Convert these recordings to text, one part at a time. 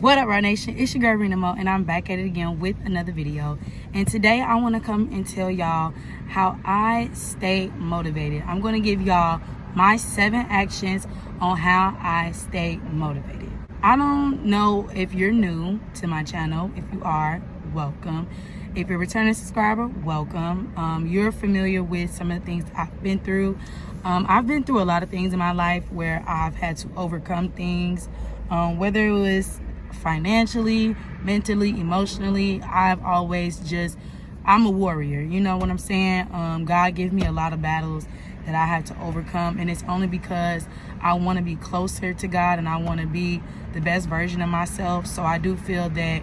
What up, Rod Nation? It's your girl Renamoee, and I'm back at it again with another video. And today I want to come and tell y'all how I stay motivated. I'm going to give y'all my 7 actions on how I stay motivated. I don't know if you're new to my channel. If you are, welcome. If you're a returning subscriber, welcome. You're familiar with some of the things that I've been through. I've been through a lot of things in my life where I've had to overcome things, whether it was financially, mentally, emotionally. I'm a warrior, you know what I'm saying? God gave me a lot of battles that I had to overcome, and it's only because I want to be closer to God and I want to be the best version of myself. So I do feel that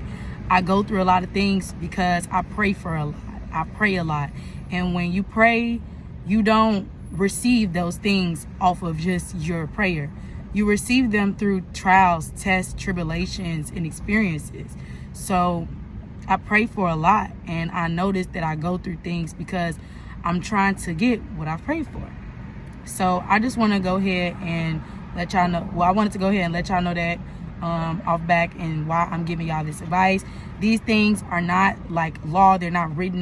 I go through a lot of things because I pray for a lot. I pray a lot, and when you pray, you don't receive those things off of just your prayer. You receive them through trials, tests, tribulations, and experiences. So I pray for a lot, and I notice that I go through things because I'm trying to get what I prayed for. So I just want to go ahead and let y'all know. Well, I wanted to go ahead and let y'all know that off back and why I'm giving y'all this advice. These things are not like law. They're not written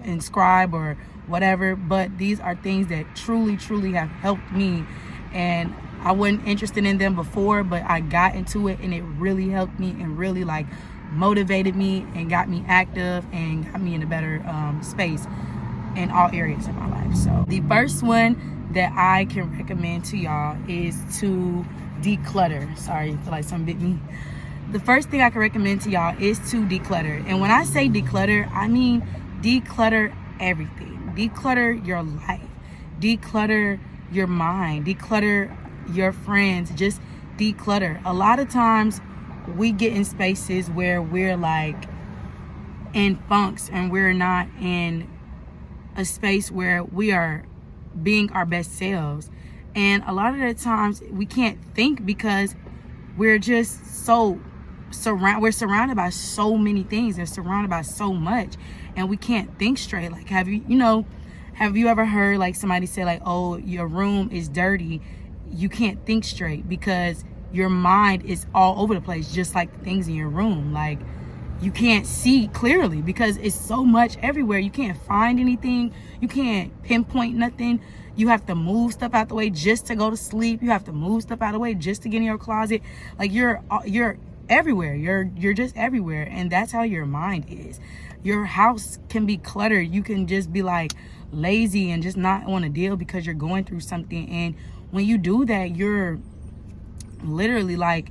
in scribe or whatever, but these are things that truly have helped me. And I wasn't interested in them before, but I got into it and it really helped me and really like motivated me and got me active and got me in a better space in all areas of my life. So the first one that I can recommend to y'all is to declutter. Sorry, I feel like something bit me. The first thing I can recommend to y'all is to declutter. And when I say declutter, I mean declutter everything. Declutter your life. Declutter your mind. Declutter your friends. Just declutter. A lot of times we get in spaces where we're like in funks and we're not in a space where we are being our best selves. And a lot of the times we can't think because we're just so we're surrounded by so many things and surrounded by so much, and we can't think straight. Like, have you ever heard like somebody say like, oh, your room is dirty? You can't think straight because your mind is all over the place, just like the things in your room. Like, you can't see clearly because it's so much everywhere. You can't find anything. You can't pinpoint nothing. You have to move stuff out the way just to go to sleep. You have to move stuff out of the way just to get in your closet. Like, you're everywhere. You're just everywhere. And that's how your mind is. Your house can be cluttered. You can just be like lazy and just not want to deal because you're going through something. And when you do that, you're literally like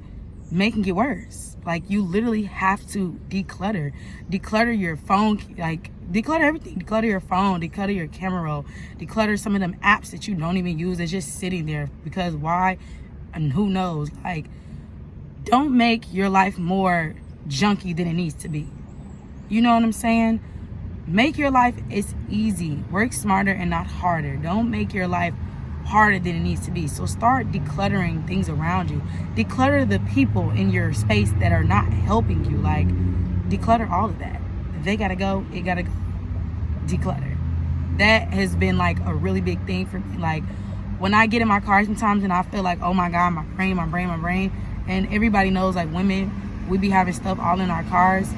making it worse. Like, you literally have to declutter your phone. Like, declutter everything. Declutter your phone, declutter your camera roll, declutter some of them apps that you don't even use. They're just sitting there because why? And who knows? Like, don't make your life more junky than it needs to be. You know what I'm saying? Make your life as easy. Work smarter and not harder. Don't make your life harder than it needs to be. So start decluttering things around you. Declutter the people in your space that are not helping you. Like, declutter all of that. If they gotta go, it gotta go. Declutter. That has been like a really big thing for me. Like, when I get in my car sometimes and I feel like, oh my God, my brain. And everybody knows, like, women, we be having stuff all in our cars.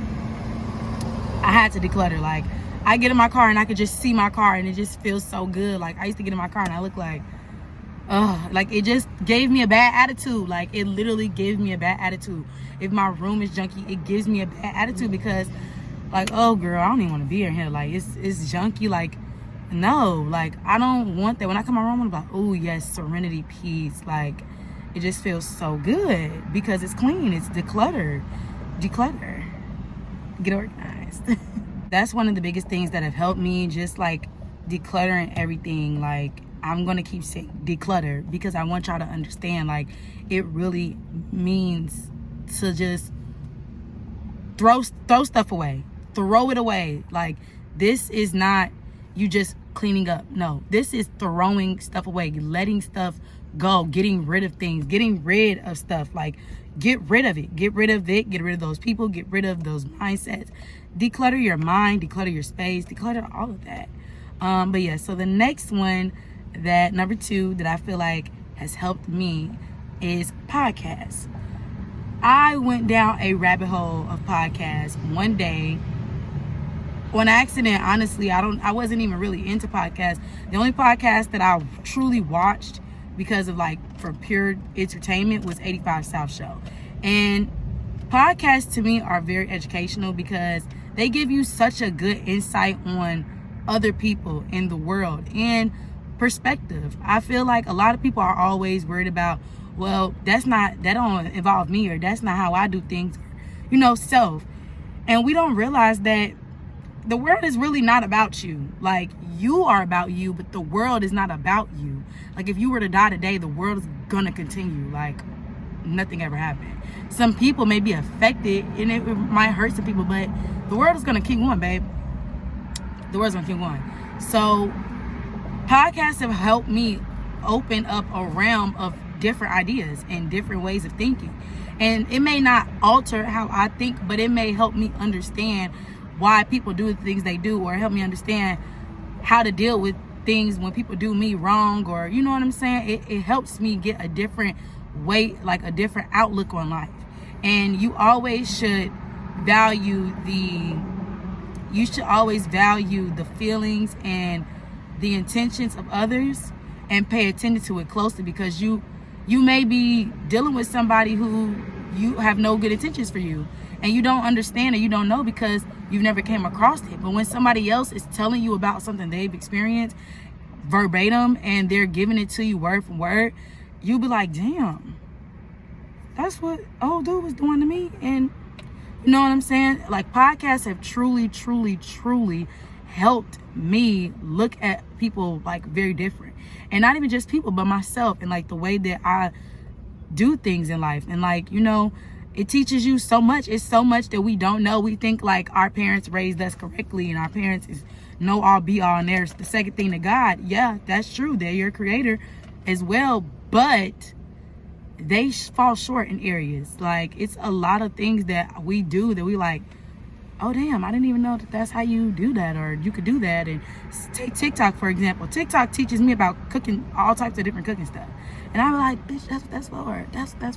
I had to declutter. Like, I get in my car and I could just see my car and it just feels so good. Like, I used to get in my car and I look like, like, it just gave me a bad attitude. Like, it literally gave me a bad attitude. If my room is junky, it gives me a bad attitude because, like, oh girl, I don't even want to be in here. Like, it's junky. Like, no, like, I don't want that. When I come around, I'm like, oh yes, serenity, peace. Like, it just feels so good because it's clean. It's decluttered. Declutter. Get organized. That's one of the biggest things that have helped me, just like decluttering everything. Like, I'm going to keep saying declutter because I want y'all to understand, like, it really means to just throw stuff away. Throw it away. Like, this is not you just cleaning up. No, this is throwing stuff away, letting stuff go, getting rid of things, getting rid of stuff. Like, get rid of it. Get rid of it. Get rid of those people. Get rid of those mindsets. Declutter your mind. Declutter your space. Declutter all of that. But yeah, so the next one, that number 2 that I feel like has helped me is podcasts. I went down a rabbit hole of podcasts one day on accident. Honestly, I wasn't even really into podcasts. The only podcast that I truly watched because of like for pure entertainment was 85 South Show. And podcasts to me are very educational because they give you such a good insight on other people in the world and perspective. I feel like a lot of people are always worried about, well, that don't involve me, or that's not how I do things, self. And we don't realize that the world is really not about you. Like, you are about you, but the world is not about you. Like, if you were to die today, the world is gonna continue like nothing ever happened. Some people may be affected and it might hurt some people, but the world is gonna keep going, babe. The world's gonna keep going. So podcasts have helped me open up a realm of different ideas and different ways of thinking. And it may not alter how I think, but it may help me understand why people do the things they do, or help me understand how to deal with things when people do me wrong, or you know what I'm saying? It helps me get a different way, like a different outlook on life. And you always should value the feelings and the intentions of others, and pay attention to it closely, because you may be dealing with somebody who you have no good intentions for you, and you don't understand, or you don't know because you've never came across it. But when somebody else is telling you about something they've experienced verbatim and they're giving it to you word for word, you'll be like, damn, that's what old dude was doing to me. And you know what I'm saying? Like, podcasts have truly, truly, truly helped me look at people like very different. And not even just people, but myself, and like the way that I do things in life. And like, it teaches you so much. It's so much that we don't know. We think like our parents raised us correctly, and our parents is know all be all, and there's the second thing to God. Yeah, that's true. They're your creator as well, but they fall short in areas. Like, it's a lot of things that we do that we like, oh damn, I didn't even know that's how you do that, or you could do that. And take TikTok, for example. TikTok teaches me about cooking, all types of different cooking stuff. And I'm like, bitch, that's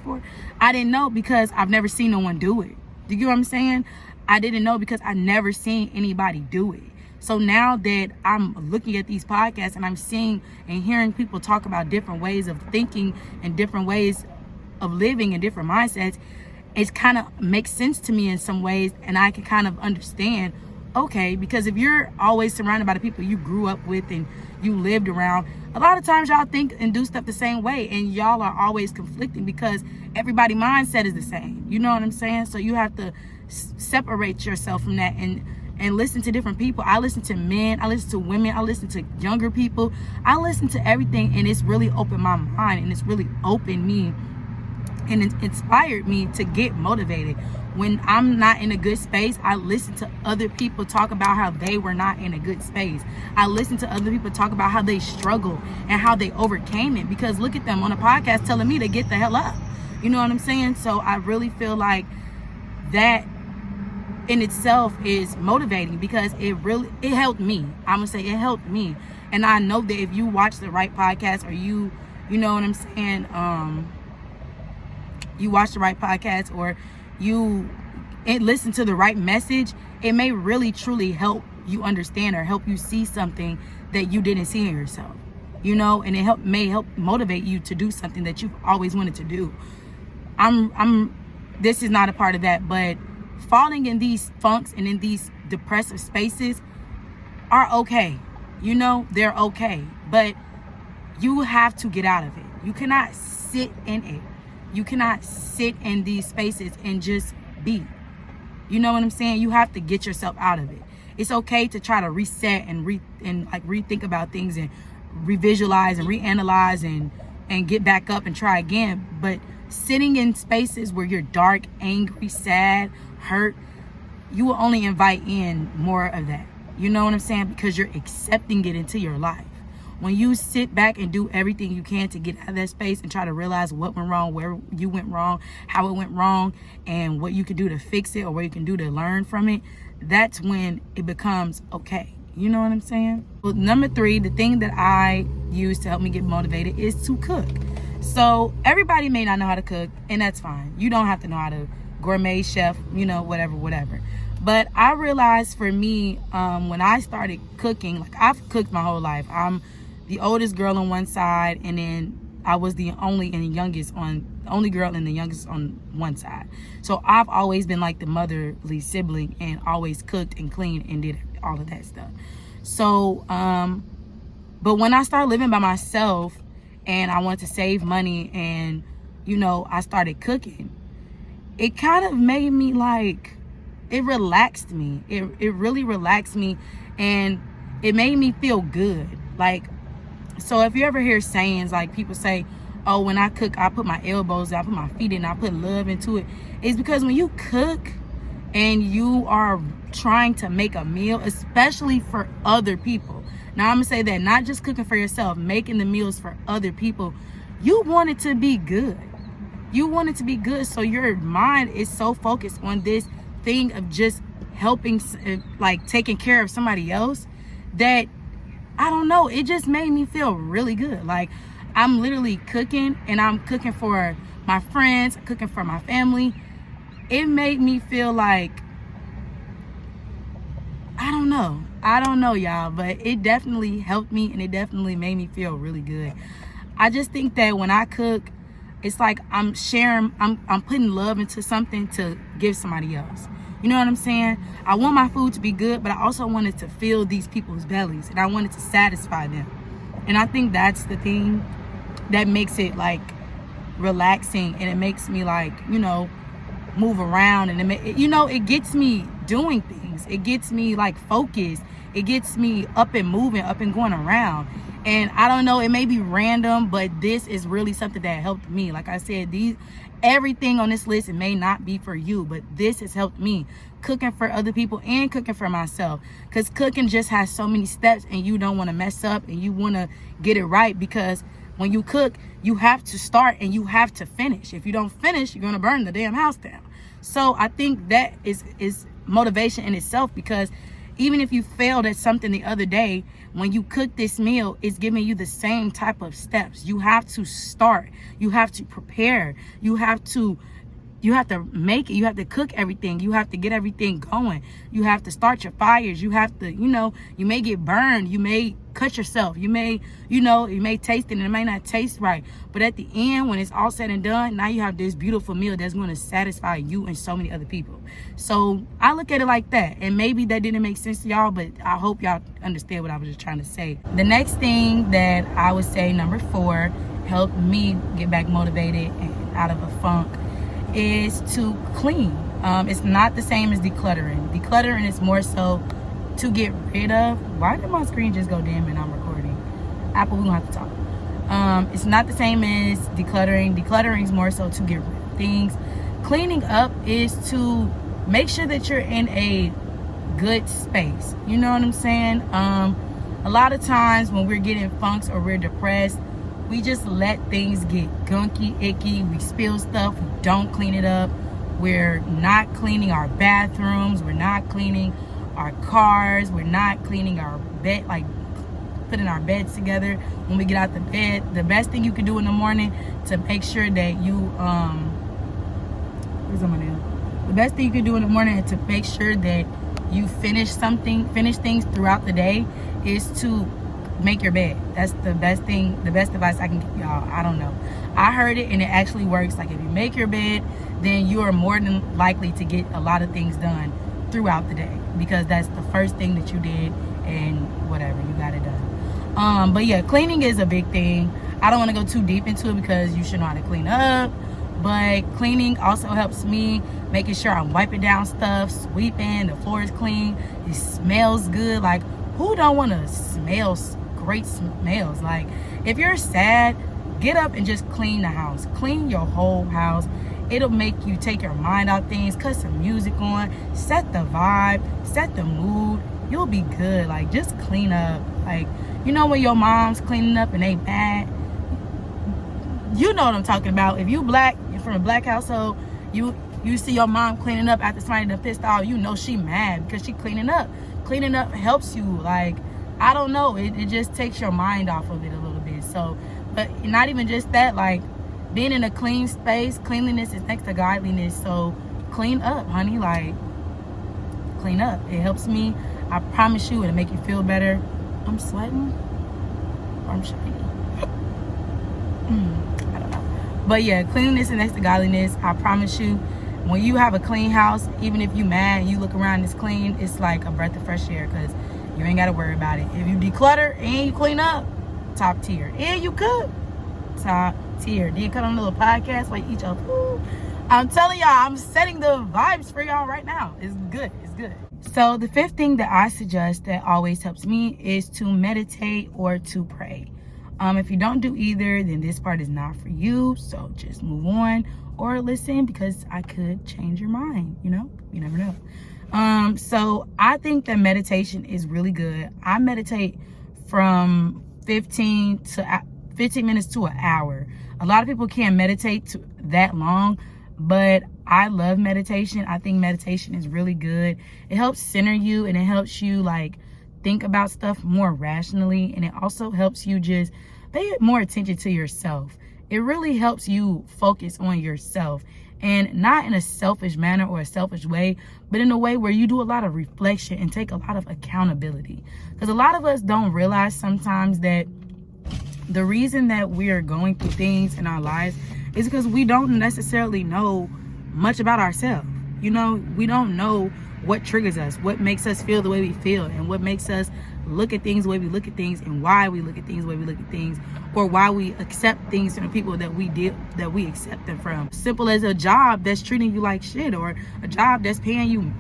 for. I didn't know because I've never seen no one do it. Do you get what I'm saying? I didn't know because I never seen anybody do it. So now that I'm looking at these podcasts and I'm seeing and hearing people talk about different ways of thinking and different ways of living and different mindsets, it kind of makes sense to me in some ways, and I can kind of understand, okay, because if you're always surrounded by the people you grew up with and you lived around, a lot of times y'all think and do stuff the same way, and y'all are always conflicting because everybody's mindset is the same. You know what I'm saying? So you have to separate yourself from that and listen to different people. I listen to men, I listen to women, I listen to younger people, I listen to everything, and it's really opened my mind, and it's really opened me and it inspired me to get motivated. When I'm not in a good space, I listen to other people talk about how they were not in a good space. I listen to other people talk about how they struggled and how they overcame it, because look at them on a podcast telling me to get the hell up. You know what I'm saying? So I really feel like that in itself is motivating, because it helped me. I'm gonna say it helped me. And I know that if you watch the right podcast, or you know what I'm saying, you watch the right podcast, or you listen to the right message, it may really truly help you understand or help you see something that you didn't see in yourself, and it may help motivate you to do something that you've always wanted to do. This is not a part of that, but falling in these funks and in these depressive spaces are okay. They're okay, but you have to get out of it. You cannot sit in it. You cannot sit in these spaces and just be. You know what I'm saying? You have to get yourself out of it. It's okay to try to reset and rethink about things and revisualize and reanalyze and get back up and try again. But sitting in spaces where you're dark, angry, sad, hurt, you will only invite in more of that. You know what I'm saying? Because you're accepting it into your life. When you sit back and do everything you can to get out of that space and try to realize what went wrong, where you went wrong, how it went wrong, and what you can do to fix it, or what you can do to learn from it, that's when it becomes okay. You know what I'm saying? Well, number 3, the thing that I use to help me get motivated is to cook. So everybody may not know how to cook, and that's fine. You don't have to know how to gourmet chef, you know, whatever. But I realized for me, when I started cooking, like I've cooked my whole life. I'm the oldest girl on one side, and then I was the only girl and the youngest on one side. So I've always been like the motherly sibling and always cooked and cleaned and did all of that stuff. So, but when I started living by myself and I wanted to save money and, you know, I started cooking, it kind of made me like, it relaxed me. It really relaxed me, and it made me feel good. Like, so if you ever hear sayings like people say, oh, when I cook, I put my elbows, I put my feet in, I put love into it. It's because when you cook and you are trying to make a meal, especially for other people. Now I'm gonna say that not just cooking for yourself, making the meals for other people, you want it to be good. You want it to be good, so your mind is so focused on this thing of just helping, like taking care of somebody else, that I don't know, it just made me feel really good. Like I'm literally cooking, and I'm cooking for my friends, cooking for my family. It made me feel like, I don't know y'all, but it definitely helped me, and it definitely made me feel really good. I just think that when I cook, it's like I'm sharing, I'm putting love into something to give somebody else. You know what I'm saying? I want my food to be good, but I also want it to fill these people's bellies, and I want it to satisfy them. And I think that's the thing that makes it like relaxing, and it makes me like, you know, move around, and it gets me doing things. It gets me like focused. It gets me up and moving, up and going around. And I don't know, it may be random, but this is really something that helped me. Like I said, everything on this list, it may not be for you, but this has helped me, cooking for other people and cooking for myself. Because cooking just has so many steps, and you don't want to mess up, and you want to get it right, because when you cook, you have to start and you have to finish. If you don't finish, you're going to burn the damn house down. So I think that is motivation in itself, because even if you failed at something the other day, when you cook this meal, it's giving you the same type of steps. You have to start. You have to prepare. You have to make it. You have to cook everything. You have to get everything going. You have to start your fires. You have to, you may get burned. You may cut yourself. You may taste it and it may not taste right. But at the end, when it's all said and done, now you have this beautiful meal that's going to satisfy you and so many other people. So I look at it like that. And maybe that didn't make sense to y'all, but I hope y'all understand what I was just trying to say. The next thing that I would say, number 4, helped me get back motivated and out of a funk, is to clean. It's not the same as decluttering. Decluttering is more so to get rid of. Why did my screen just go dim and I'm recording? Apple, we're gonna have to talk. It's not the same as decluttering. Decluttering is more so to get rid of things. Cleaning up is to make sure that you're in a good space. You know what I'm saying? A lot of times when we're getting funks or we're depressed, we just let things get gunky, icky. We spill stuff. We don't clean it up. We're not cleaning our bathrooms. We're not cleaning our cars. We're not cleaning our bed, like putting our beds together when we get out the bed. The best thing you can do in the morning to make sure that you, the best thing you can do in the morning is to make sure that you finish things throughout the day, is to make your bed. That's the best thing, the best advice I can give y'all. I don't know, I heard it and it actually works. Like if you make your bed, then you are more than likely to get a lot of things done throughout the day, because that's the first thing that you did, and whatever, you got it done. But yeah, cleaning is a big thing. I don't want to go too deep into it because you should know how to clean up, but cleaning also helps me, making sure I'm wiping down stuff, sweeping, the floor is clean, it smells good. Like who don't want to smell great smells? Like if you're sad, get up and just clean the house. Clean your whole house. It'll make you take your mind out things, cut some music on, set the vibe, set the mood. You'll be good. Like just clean up. Like, you know when your mom's cleaning up and they mad? You know what I'm talking about. If you black, you're from a black household, you see your mom cleaning up after somebody done pissed off, you know she mad because she cleaning up. Cleaning up helps you. Like, I don't know, it just takes your mind off of it a little bit. So But not even just that, like being in a clean space, cleanliness is next to godliness. So clean up, honey, like clean up. It helps me. I promise you, it'll make you feel better. I'm sweating. I'm shiny. I don't know. But yeah, cleanliness is next to godliness. I promise you, when you have a clean house, even if you mad, you look around, it's clean, it's like a breath of fresh air, because you ain't got to worry about it. If you declutter and you clean up, top tier. And you cook, top tier. Then cut on a little podcast while you eat your food. I'm telling y'all, I'm setting the vibes for y'all right now. It's good. It's good. So the fifth thing that I suggest that always helps me is to meditate or to pray. If you don't do either, then this part is not for you. So just move on or listen, because I could change your mind. You know, you never know. So I think that meditation is really good. I meditate from 15 minutes to an hour. A lot of people can't meditate that long, but I love meditation. I think meditation is really good. It helps center you, and it helps you like think about stuff more rationally, and it also helps you just pay more attention to yourself. It really helps you focus on yourself, and not in a selfish manner or a selfish way, but in a way where you do a lot of reflection and take a lot of accountability. Because a lot of us don't realize sometimes that the reason that we are going through things in our lives is because we don't necessarily know much about ourselves. You know, we don't know what triggers us, what makes us feel the way we feel, and what makes us look at things the way we look at things, and why we look at things the way we look at things, or why we accept things from the people that we accept them from. Simple as a job that's treating you like shit, or a job that's paying you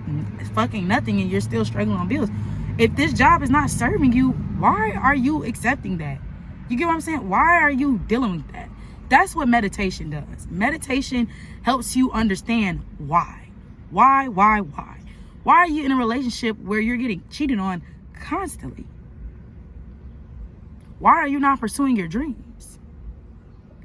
fucking nothing and you're still struggling on bills. If this job is not serving you, why are you accepting that? You get what I'm saying? Why are you dealing with that? That's what meditation does. Meditation helps you understand why. Why? Why are you in a relationship where you're getting cheated on constantly? Why are you not pursuing your dreams?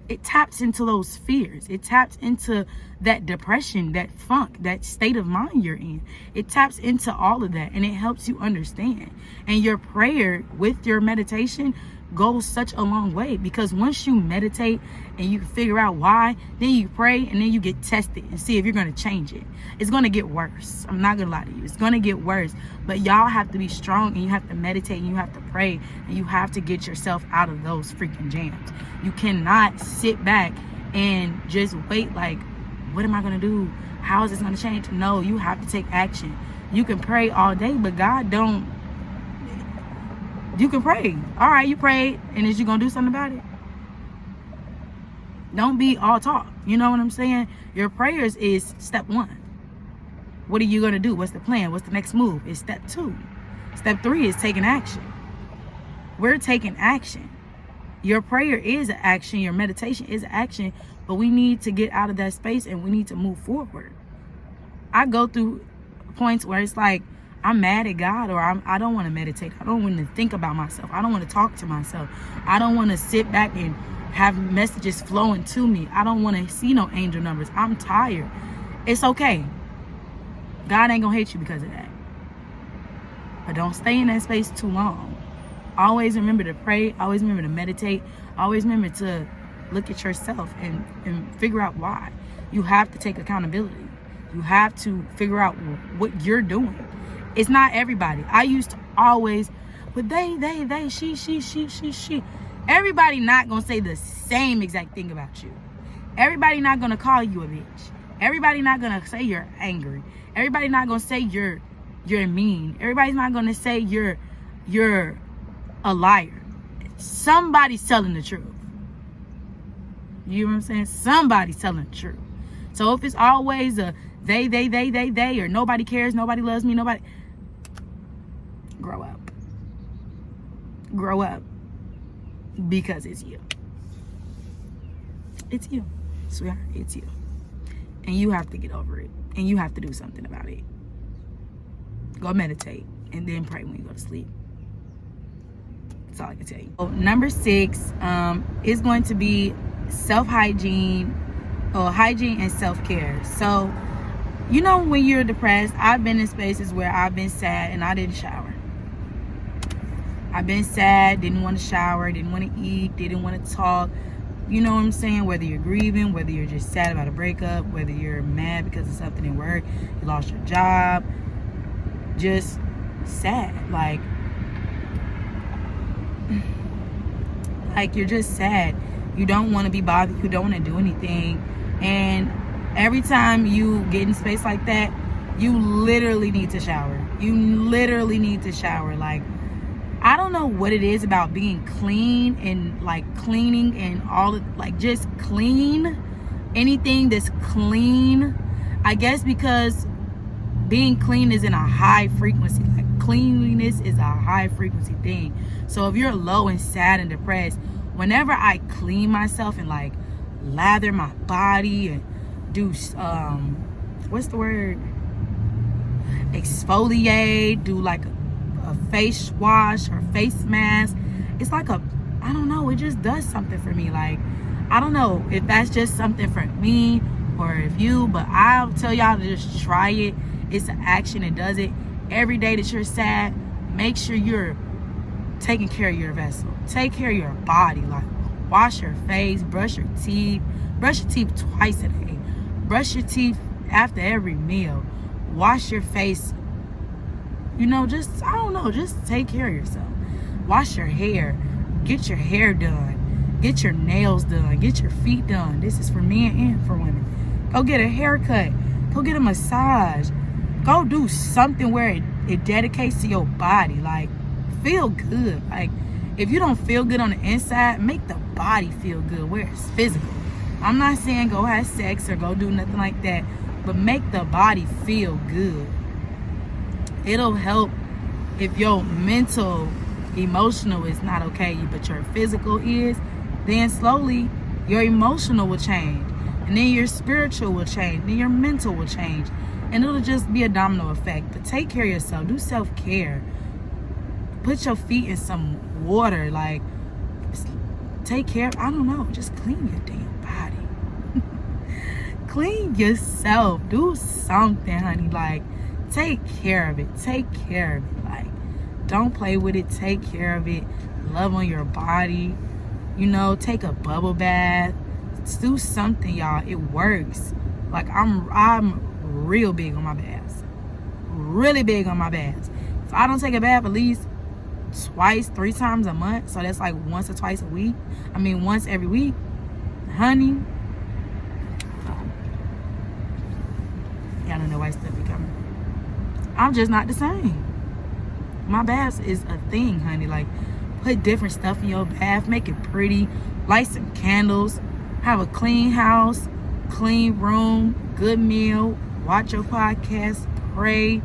It taps into those fears. It taps into that depression, that funk, that state of mind you're in. It taps into all of that, and it helps you understand. And your prayer with your meditation goes such a long way, because once you meditate and you figure out why, then you pray, and then you get tested and see if you're going to change it. It's going to get worse. I'm not going to lie to you. It's going to get worse. But y'all have to be strong, and you have to meditate, and you have to pray, and you have to get yourself out of those freaking jams. You cannot sit back and just wait like, what am I going to do? How is this going to change? No, you have to take action. You can pray all day, but God don't. You can pray. All right, you prayed, and is you going to do something about it? Don't be all talk. You know what I'm saying? Your prayers is step 1. What are you going to do? What's the plan? What's the next move? It's step 2. Step 3 is taking action. We're taking action. Your prayer is an action. Your meditation is an action. But we need to get out of that space, and we need to move forward. I go through points where it's like, I'm mad at God, or I don't want to meditate. I don't want to think about myself. I don't want to talk to myself. I don't want to sit back and have messages flowing to me. I don't want to see no angel numbers. I'm tired. It's okay. God ain't going to hate you because of that. But don't stay in that space too long. Always remember to pray. Always remember to meditate. Always remember to look at yourself and figure out why. You have to take accountability. You have to figure out what you're doing. It's not everybody. I used to always, but they, she. Everybody not going to say the same exact thing about you. Everybody not going to call you a bitch. Everybody not going to say you're angry. Everybody not going to say you're mean. Everybody's not going to say you're a liar. Somebody's telling the truth. You know what I'm saying? Somebody's telling the truth. So if it's always a they, or nobody cares, nobody loves me, nobody... Grow up. Grow up. Because it's you. It's you, sweetheart. It's you. And you have to get over it. And you have to do something about it. Go meditate. And then pray when you go to sleep. That's all I can tell you. So, number 6 is going to be hygiene and self-care. So, you know, when you're depressed, I've been in spaces where I've been sad and I didn't shower. I've been sad, didn't want to shower, didn't want to eat, didn't want to talk. You know what I'm saying? Whether you're grieving, whether you're just sad about a breakup, whether you're mad because of something in work, you lost your job, just sad. Like you're just sad. You don't want to be bothered. You don't want to do anything. And every time you get in space like that, you literally need to shower. You literally need to shower. Like, I don't know what it is about being clean and like cleaning and all of, like, just clean. Anything that's clean. I guess because being clean is in a high frequency. Like, cleanliness is a high frequency thing. So if you're low and sad and depressed, whenever I clean myself and like lather my body and do what's the word, exfoliate, do like a face wash or face mask, it's like I don't know, it just does something for me. Like, I don't know if that's just something for me or if you, but I'll tell y'all to just try it. It's an action. It does it every day that you're sad. Make sure you're taking care of your vessel. Take care of your body. Like, wash your face, brush your teeth twice a day. Brush your teeth after every meal. Wash your face. You know, just, I don't know, just take care of yourself. Wash your hair. Get your hair done. Get your nails done. Get your feet done. This is for men and for women. Go get a haircut. Go get a massage. Go do something where it dedicates to your body. Like, feel good. Like, if you don't feel good on the inside, make the body feel good where it's physical. I'm not saying go have sex or go do nothing like that, but make the body feel good. It'll help if your mental, emotional is not okay, but your physical is. Then slowly your emotional will change, and then your spiritual will change, then your mental will change, and it'll just be a domino effect. But take care of yourself. Do self-care. Put your feet in some water. Like, take care. I don't know. Just clean your damn body. Clean yourself. Do something, honey. Like, take care of it. Take care of it. Like, don't play with it. Take care of it. Love on your body. You know, take a bubble bath. Do something, y'all. It works. Like, I'm real big on my baths. Really big on my baths. If I don't take a bath at least twice, 3 times a month, so that's like once or twice a week. I mean, once every week, honey. Y'all don't know why stuff be coming. I'm just not the same. My baths is a thing, honey. Like, put different stuff in your bath, make it pretty, light some candles, have a clean house, clean room, good meal, watch your podcast, pray,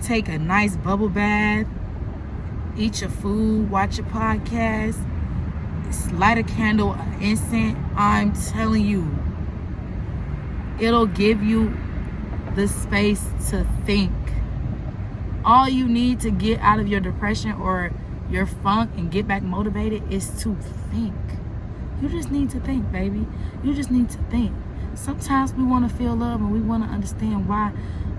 take a nice bubble bath, eat your food, watch your podcast, light a candle, incense. I'm telling you, it'll give you the space to think. All you need to get out of your depression or your funk and get back motivated is to think. You just need to think, baby. You just need to think. Sometimes we want to feel love and we want to understand why,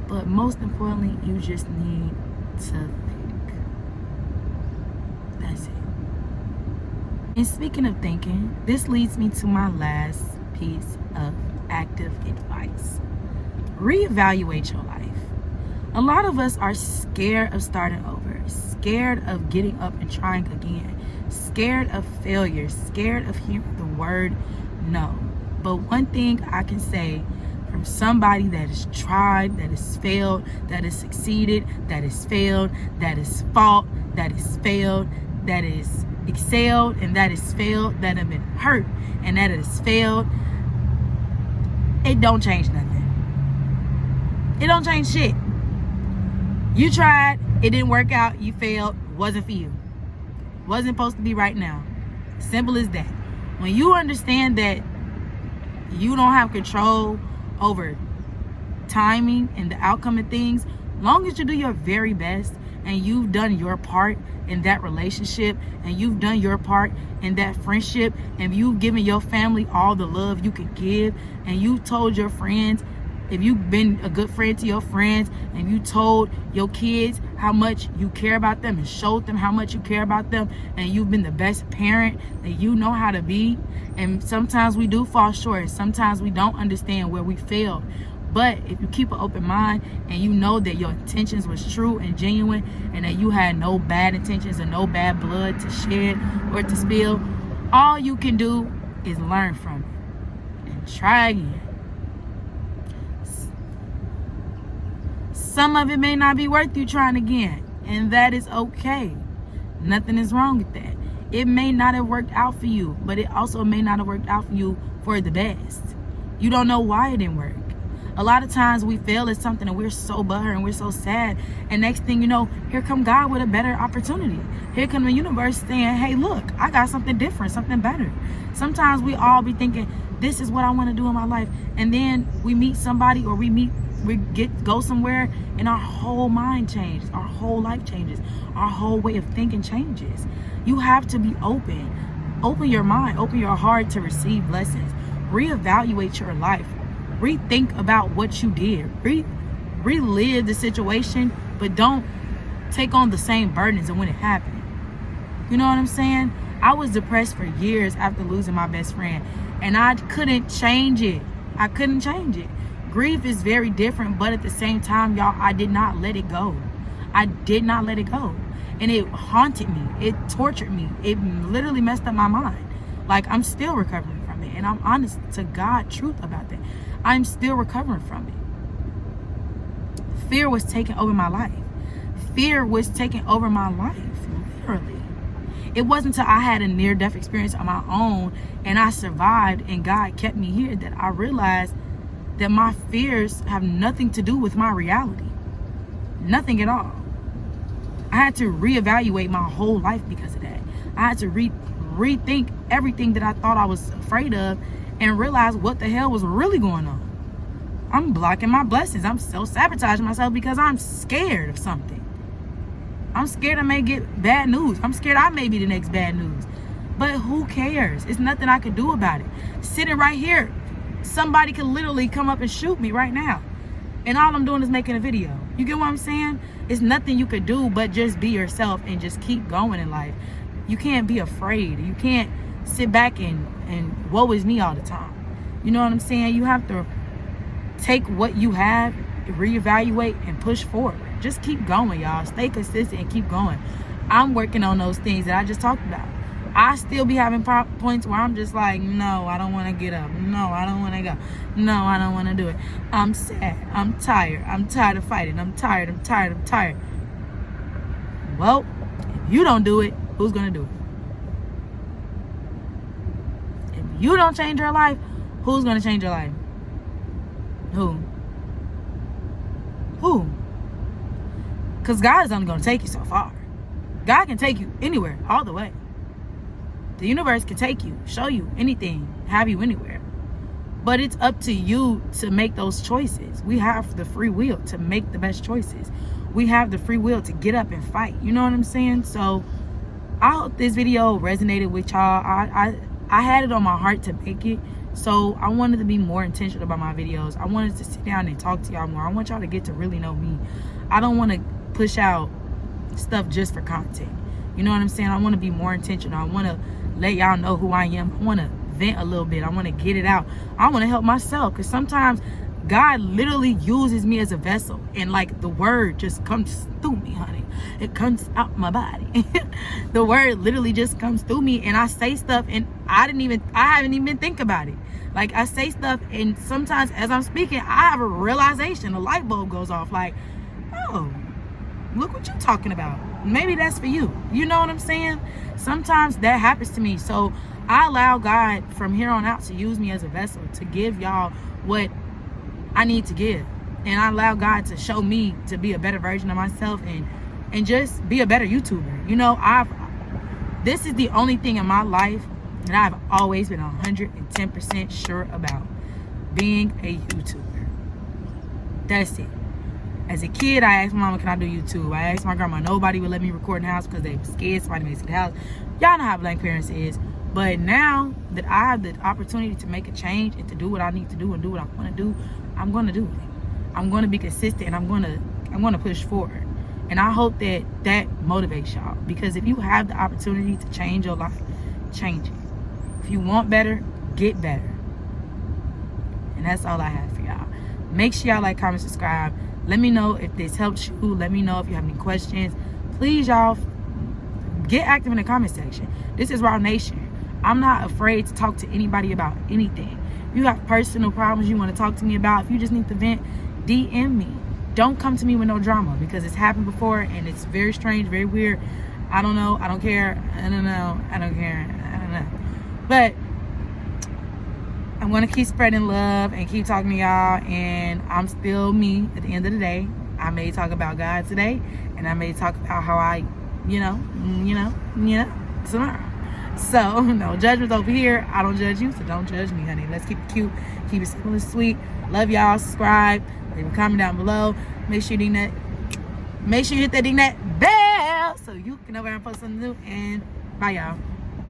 but most importantly, you just need to think. That's it. And speaking of thinking, this leads me to my last piece of active advice. Reevaluate your life. A lot of us are scared of starting over, scared of getting up and trying again, scared of failure, scared of hearing the word no. But one thing I can say from somebody that has tried, that has failed, that has succeeded, that has failed, that has fought, that has failed, that has excelled, and that has failed, that have been hurt, and that has failed, it don't change nothing. It don't change shit. You tried, it didn't work out, you failed, wasn't for you. Wasn't supposed to be right now. Simple as that. When you understand that you don't have control over timing and the outcome of things, long as you do your very best and you've done your part in that relationship and you've done your part in that friendship and you've given your family all the love you could give and you told your friends if you've been a good friend to your friends and you told your kids how much you care about them and showed them how much you care about them, and you've been the best parent that you know how to be, and sometimes we do fall short, and sometimes we don't understand where we failed. But if you keep an open mind and you know that your intentions was true and genuine, and that you had no bad intentions and no bad blood to shed or to spill, all you can do is learn from it and try again. Some of it may not be worth you trying again, and that is okay. Nothing is wrong with that. It may not have worked out for you, but it also may not have worked out for you for the best. You don't know why it didn't work. A lot of times we fail at something and we're so butthurt and we're so sad, and next thing you know, here come God with a better opportunity. Here come the universe saying, hey, look, I got something different, something better. Sometimes we all be thinking, this is what I want to do in my life, and then we meet somebody or we go somewhere and our whole mind changes, our whole life changes, our whole way of thinking changes. You have to be open your mind, open your heart to receive blessings. Reevaluate your life, rethink about what you did, relive the situation, but don't take on the same burdens of when it happened. You know what I'm saying? I was depressed for years after losing my best friend, and I couldn't change it. Grief is very different, but at the same time, y'all, I did not let it go. And it haunted me. It tortured me. It literally messed up my mind. Like, I'm still recovering from it. And I'm honest to God truth about that. I'm still recovering from it. Fear was taking over my life. Literally. It wasn't until I had a near-death experience on my own and I survived and God kept me here that I realized that my fears have nothing to do with my reality. Nothing at all. I had to reevaluate my whole life because of that. I had to rethink everything that I thought I was afraid of and realize what the hell was really going on. I'm blocking my blessings. I'm self-sabotaging myself because I'm scared of something. I'm scared I may get bad news. I'm scared I may be the next bad news. But who cares? It's nothing I can do about it. Sitting right here, somebody could literally come up and shoot me right now, and all I'm doing is making a video. You get what I'm saying? It's nothing you could do but just be yourself and just keep going in life. You can't be afraid. You can't sit back and woe is me all the time. You know what I'm saying? You have to take what you have, reevaluate, and push forward. Just keep going, y'all. Stay consistent and keep going. I'm working on those things that I just talked about. I still be having points where I'm just like, no, I don't want to get up. No, I don't want to go. No, I don't want to do it. I'm sad. I'm tired. I'm tired of fighting. I'm tired. Well, if you don't do it, who's going to do it? If you don't change your life, who's going to change your life? Who? Because God is only going to take you so far. God can take you anywhere, all the way. The universe can take you, show you anything, have you anywhere. But it's up to you to make those choices. We have the free will to make the best choices. We have the free will to get up and fight. You know what I'm saying? So I hope this video resonated with y'all. I had it on my heart to make it. So I wanted to be more intentional about my videos. I wanted to sit down and talk to y'all more. I want y'all to get to really know me. I don't want to push out stuff just for content. You know what I'm saying? I want to be more intentional. I want to let y'all know who I am. I want to vent a little bit. I want to get it out. I want to help myself, because sometimes God literally uses me as a vessel, and like the word just comes through me, honey. It comes out my body. The word literally just comes through me, and I say stuff and I haven't even think about it. Like, I say stuff, and sometimes as I'm speaking, I have a realization, a light bulb goes off, like, oh, look what you're talking about. Maybe that's for you. You know what I'm saying? Sometimes that happens to me. So I allow God from here on out to use me as a vessel to give y'all what I need to give. And I allow God to show me to be a better version of myself and just be a better YouTuber. You know, this is the only thing in my life that I've always been 110% sure about. Being a YouTuber. That's it. As a kid, I asked my mama, can I do YouTube? I asked my grandma. Nobody would let me record in the house because they were scared somebody may see the house. Y'all know how black parents is. But now that I have the opportunity to make a change and to do what I need to do and do what I want to do I'm gonna do it. I'm gonna be consistent, and I'm gonna push forward. And I hope that motivates y'all, because if you have the opportunity to change your life, change it. If you want better, get better. And that's all I have for y'all. Make sure y'all like, comment, subscribe. Let me know if this helped you. Let me know if you have any questions. Please, y'all, get active in the comment section. This is Raw Nation. I'm not afraid to talk to anybody about anything. If you have personal problems you want to talk to me about, if you just need to vent, DM me. Don't come to me with no drama, because it's happened before and it's very strange, very weird. I don't know. I don't care. I don't know. I don't care. I don't know. But I'm going to keep spreading love and keep talking to y'all. And I'm still me at the end of the day. I may talk about God today, and I may talk about how I, tomorrow. So, no judgments over here. I don't judge you, so don't judge me, honey. Let's keep it cute. Keep it simple and sweet. Love y'all. Subscribe. Leave a comment down below. Make sure you hit that ding that bell so you can know when I post something new. And bye, y'all.